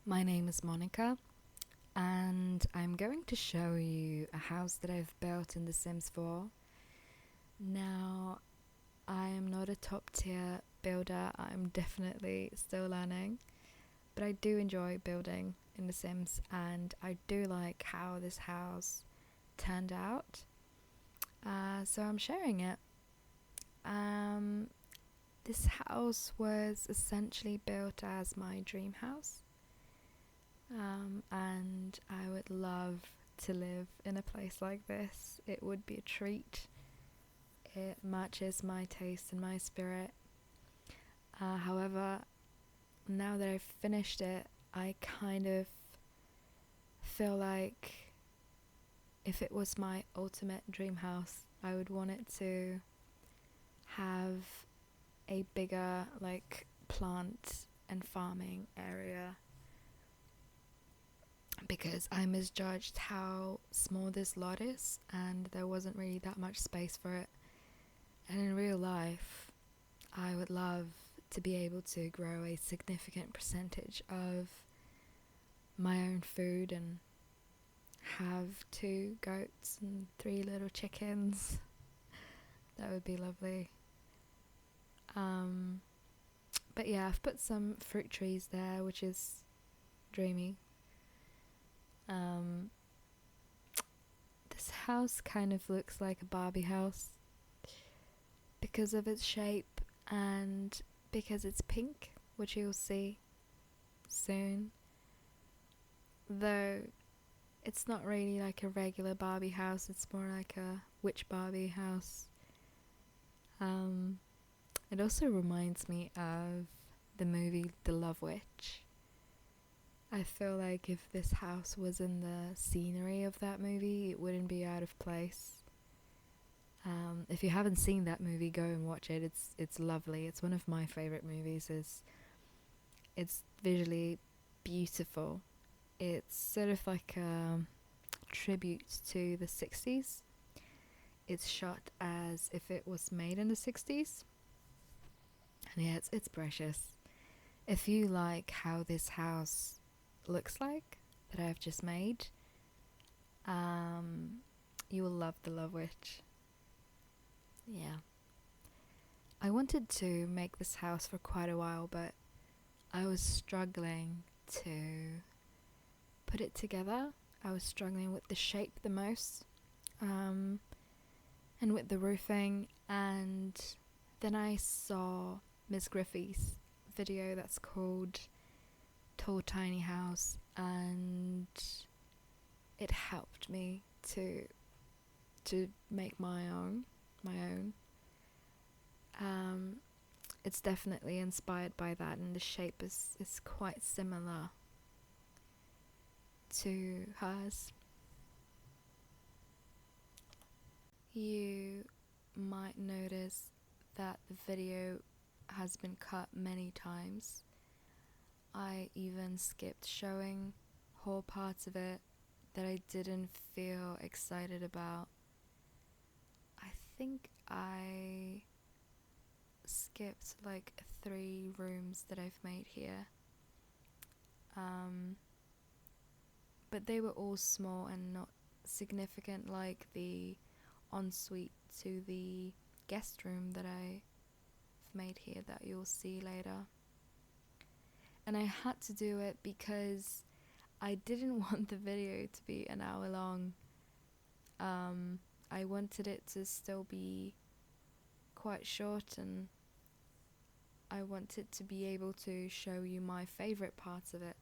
My name is Monica, and I'm going to show you a house that I've built in The Sims 4. Now, I am not a top tier builder, I'm definitely still learning, but I do enjoy building in The Sims, and I do like how this house turned out. So I'm sharing it. This house was essentially built as my dream house. And I would love to live in a place like this. It would be a treat. It matches my taste and my spirit. However, now that I've finished it, I kind of feel like if it was my ultimate dream house, I would want it to have a bigger, plant and farming area, because I misjudged how small this lot is and there wasn't really that much space for it. And in real life, I would love to be able to grow a significant percentage of my own food and have 2 goats and 3 little chickens. That would be lovely. But yeah, I've put some fruit trees there, which is dreamy. This house kind of looks like a Barbie house because of its shape and because it's pink, which you'll see soon. Though it's not really like a regular Barbie house, it's more like a witch Barbie house. It also reminds me of the movie The Love Witch. I feel like if this house was in the scenery of that movie, it wouldn't be out of place. If you haven't seen that movie, go and watch it. It's lovely. It's one of my favorite movies. It's visually beautiful. It's sort of like a tribute to the 60s. It's shot as if it was made in the 60s. And yeah, it's precious. If you like how this house looks like that I've just made, you will love The Love Witch. Yeah. I wanted to make this house for quite a while, but I was struggling to put it together. I was struggling with the shape the most, and with the roofing, and then I saw MsGryphi's video that's called Tall Tiny House, and it helped me to make my own. It's definitely inspired by that, and the shape is quite similar to hers. You might notice that the video has been cut many times. I even skipped showing whole parts of it that I didn't feel excited about. I think I skipped like 3 rooms that I've made here. But they were all small and not significant, like the ensuite to the guest room that I've made here that you'll see later. And I had to do it because I didn't want the video to be an hour long. I wanted it to still be quite short, and I wanted to be able to show you my favorite parts of it.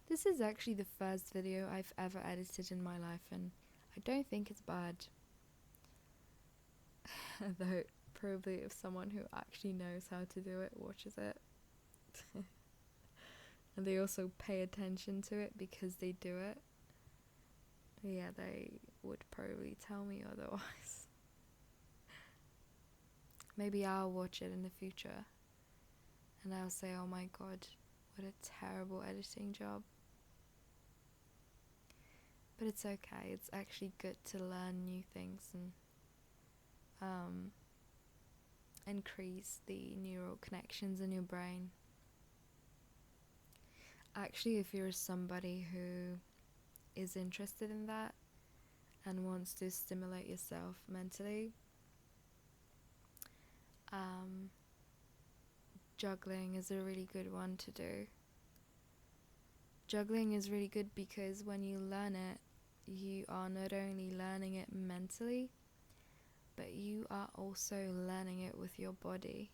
This is actually the first video I've ever edited in my life, and I don't think it's bad. Though probably if someone who actually knows how to do it watches it. And they also pay attention to it because they do it. Yeah, they would probably tell me otherwise. Maybe I'll watch it in the future and I'll say, oh my god, what a terrible editing job. But it's okay, it's actually good to learn new things and increase the neural connections in your brain. Actually, if you're somebody who is interested in that and wants to stimulate yourself mentally, um, juggling is a really good one to do. Juggling is really good because when you learn it, you are not only learning it mentally, but you are also learning it with your body.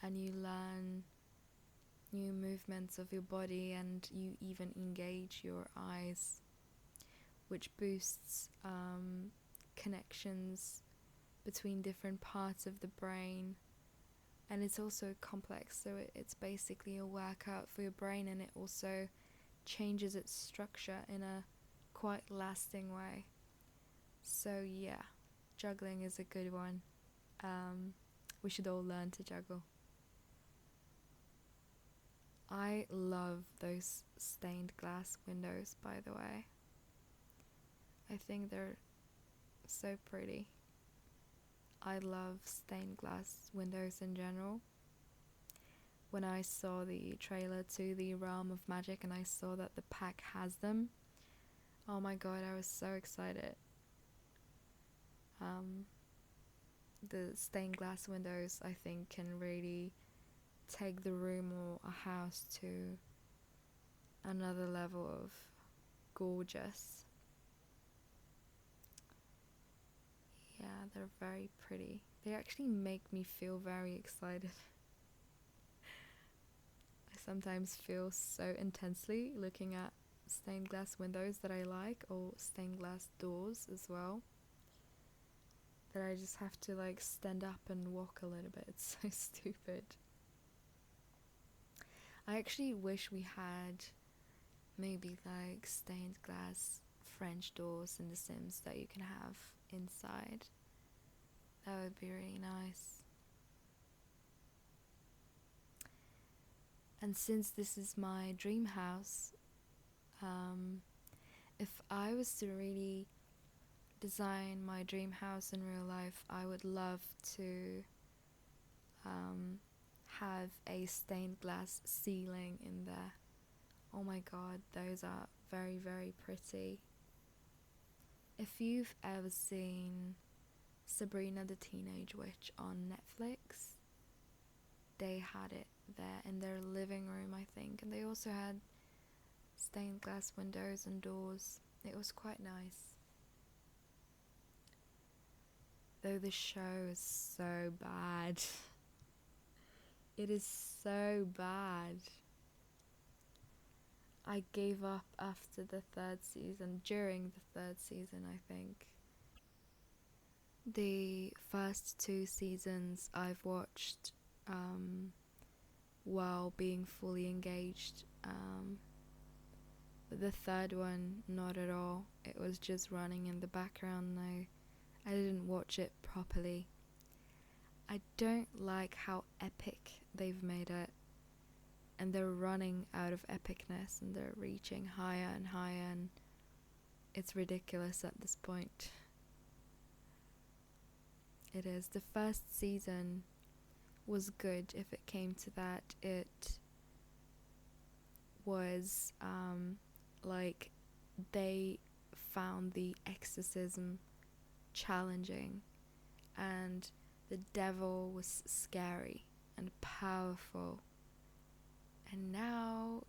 And you learn new movements of your body, and you even engage your eyes, which boosts connections between different parts of the brain. And it's also complex, so it's basically a workout for your brain, and it also changes its structure in a quite lasting way. So yeah, juggling is a good one. We should all learn to juggle. I love those stained glass windows, by the way. I think they're so pretty. I love stained glass windows in general. When I saw the trailer to The Realm of Magic and I saw that the pack has them, oh my god, I was so excited. The stained glass windows, I think, can really take the room or a house to another level of gorgeous. Yeah, they're very pretty. They actually make me feel very excited. I sometimes feel so intensely looking at stained glass windows that I like, or stained glass doors as well, that I just have to like stand up and walk a little bit. It's so stupid. I actually wish we had maybe like stained glass French doors in The Sims that you can have inside. That would be really nice. And since this is my dream house, if I was to really design my dream house in real life, I would love to have a stained glass ceiling in there. Oh my god, those are very, very pretty. If you've ever seen Sabrina the Teenage Witch on Netflix, they had it there in their living room, I think, and they also had stained glass windows and doors. It was quite nice. Though the show is so bad. It is so bad. I gave up after the third season, during the third season, I think. The first two seasons I've watched while being fully engaged. But the third one, not at all. It was just running in the background. I didn't watch it properly. I don't like how epic they've made it. And they're running out of epicness and they're reaching higher and higher, and it's ridiculous at this point. It is. The first season was good if it came to that. It was like they found the exorcism challenging, and the devil was scary and powerful. And now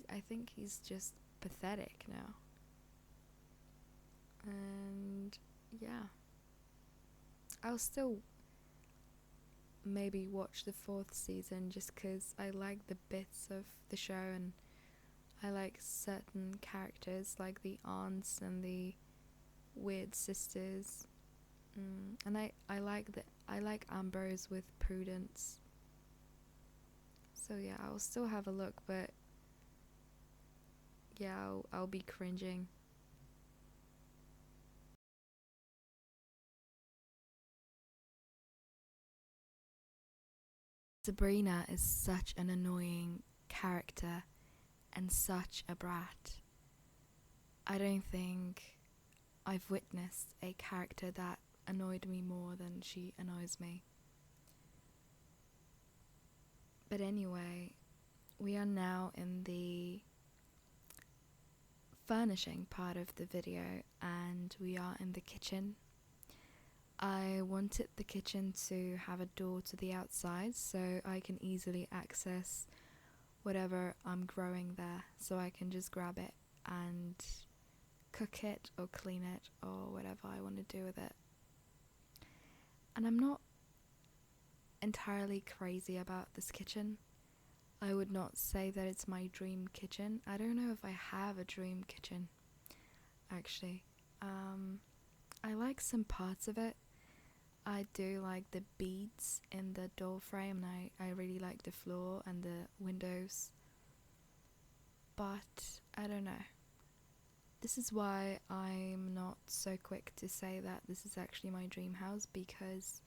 I think he's just pathetic now. And yeah, I'll still maybe watch the fourth season just because I like the bits of the show, and I like certain characters like the aunts and the weird sisters. And I like Ambrose with Prudence. So yeah, I'll still have a look, but yeah, I'll be cringing. Sabrina is such an annoying character and such a brat. I don't think I've witnessed a character that annoyed me more than she annoys me. But anyway, we are now in the furnishing part of the video, and we are in the kitchen. I wanted the kitchen to have a door to the outside so I can easily access whatever I'm growing there, so I can just grab it and cook it or clean it or whatever I want to do with it. And I'm not entirely crazy about this kitchen. I would not say that it's my dream kitchen. I don't know if I have a dream kitchen, actually. I like some parts of it. I do like the beads in the door frame, and I really like the floor and the windows. But I don't know. This is why I'm not so quick to say that this is actually my dream house, because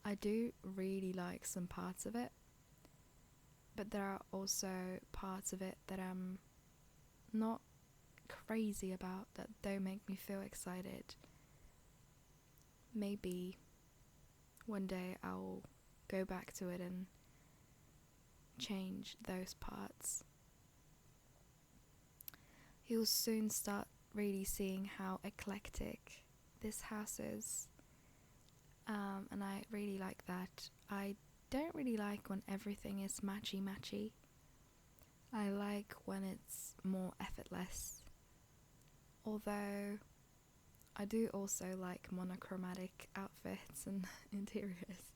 I do really like some parts of it, but there are also parts of it that I'm not crazy about, that don't make me feel excited. Maybe one day I'll go back to it and change those parts. You'll soon start really seeing how eclectic this house is, and I really like that. I don't really like when everything is matchy-matchy. I like when it's more effortless, although I do also like monochromatic outfits and interiors.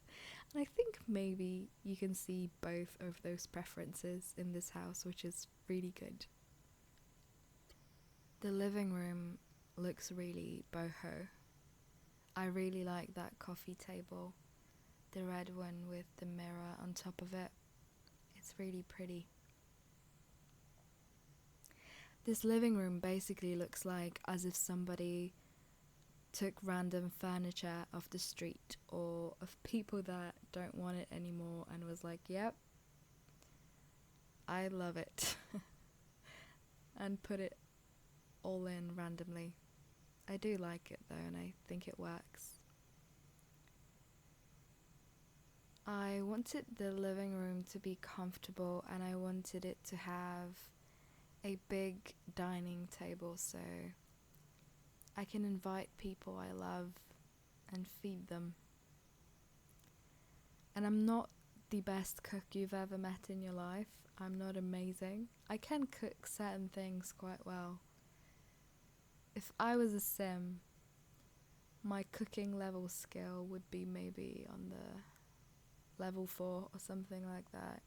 And I think maybe you can see both of those preferences in this house, which is really good. The living room looks really boho. I really like that coffee table, the red one with the mirror on top of it. It's really pretty. This living room basically looks like as if somebody took random furniture off the street or of people that don't want it anymore and was like, yep, I love it, and put it all in randomly. I do like it though, and I think it works. I wanted the living room to be comfortable, and I wanted it to have a big dining table so I can invite people I love and feed them. And I'm not the best cook you've ever met in your life. I'm not amazing. I can cook certain things quite well. If I was a sim, my cooking level skill would be maybe on the level 4 or something like that.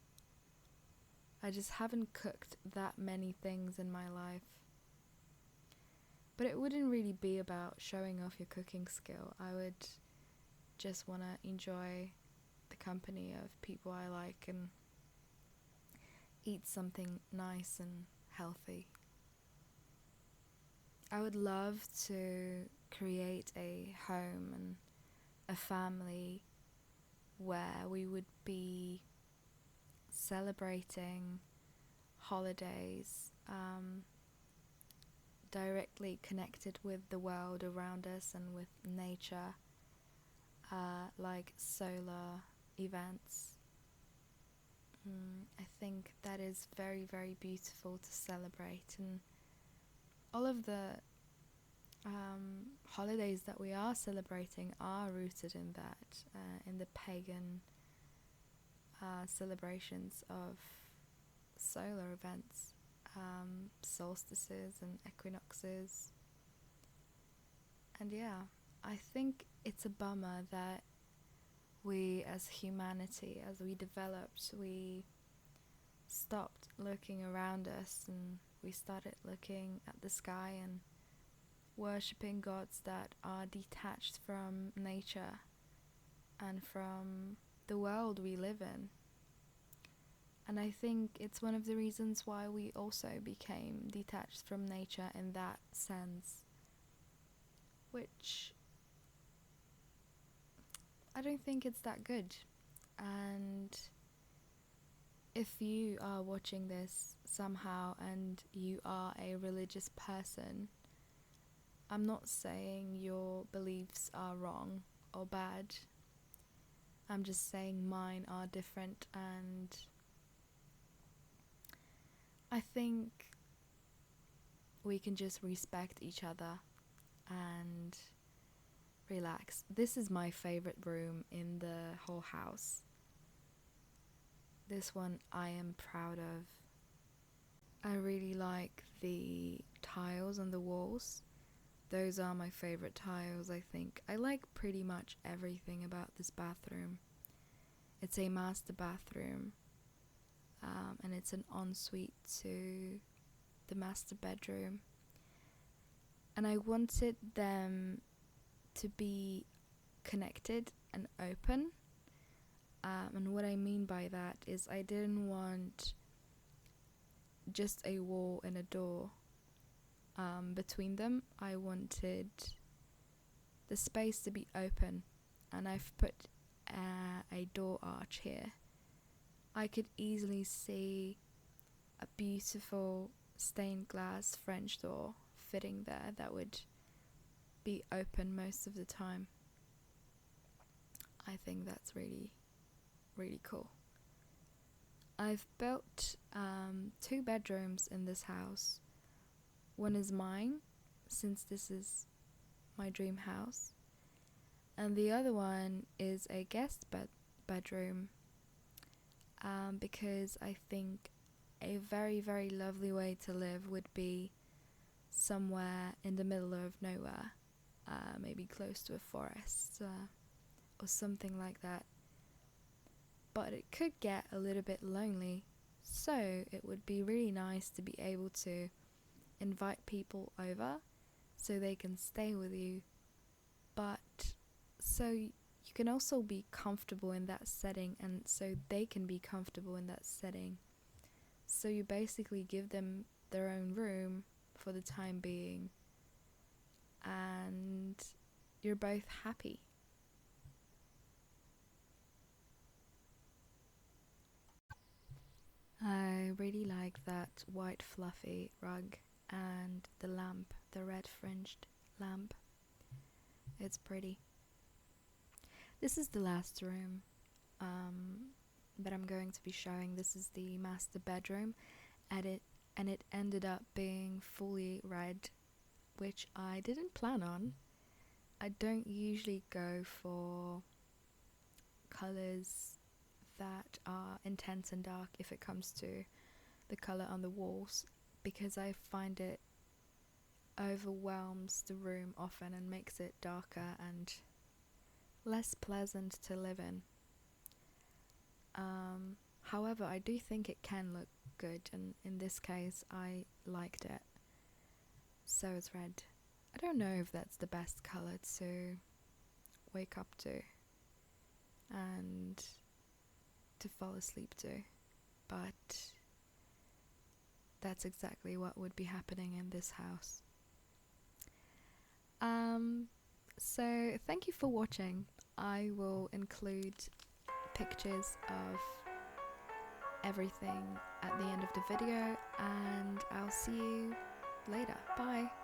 I just haven't cooked that many things in my life. But it wouldn't really be about showing off your cooking skill. I would just want to enjoy the company of people I like and eat something nice and healthy. I would love to create a home and a family where we would be celebrating holidays, directly connected with the world around us and with nature, like solar events. I think that is very, very beautiful to celebrate, and all of the holidays that we are celebrating are rooted in that, in the pagan celebrations of solar events, solstices and equinoxes. And yeah, I think it's a bummer that we as humanity, as we developed, we stopped looking around us and we started looking at the sky and worshipping gods that are detached from nature and from the world we live in. And I think it's one of the reasons why we also became detached from nature in that sense, which I don't think it's that good. And if you are watching this somehow and you are a religious person, I'm not saying your beliefs are wrong or bad. I'm just saying mine are different, and I think we can just respect each other and relax. This is my favorite room in the whole house. This one I am proud of. I really like the tiles on the walls. Those are my favorite tiles, I think. I like pretty much everything about this bathroom. It's a master bathroom, and it's an ensuite to the master bedroom. And I wanted them to be connected and open. And what I mean by that is I didn't want just a wall and a door between them. I wanted the space to be open, and I've put a door arch here. I could easily see a beautiful stained glass French door fitting there that would be open most of the time. I think that's really, really cool. I've built 2 bedrooms in this house. One is mine, since this is my dream house, and the other one is a guest bedroom, because I think a very, very lovely way to live would be somewhere in the middle of nowhere, maybe close to a forest or something like that. But it could get a little bit lonely, so it would be really nice to be able to invite people over so they can stay with you, but so you can also be comfortable in that setting, and so they can be comfortable in that setting. So you basically give them their own room for the time being, and you're both happy. I really like that white fluffy rug and the lamp, the red fringed lamp. It's pretty. This is the last room that I'm going to be showing. This is the master bedroom, and it ended up being fully red, which I didn't plan on. I don't usually go for colours that are intense and dark if it comes to the colour on the walls, because I find it overwhelms the room often and makes it darker and less pleasant to live in. However, I do think it can look good, and in this case I liked it, so it's red. I don't know if that's the best colour to wake up to and to fall asleep to, but that's exactly what would be happening in this house. So thank you for watching. I will include pictures of everything at the end of the video, and I'll see you later. Bye.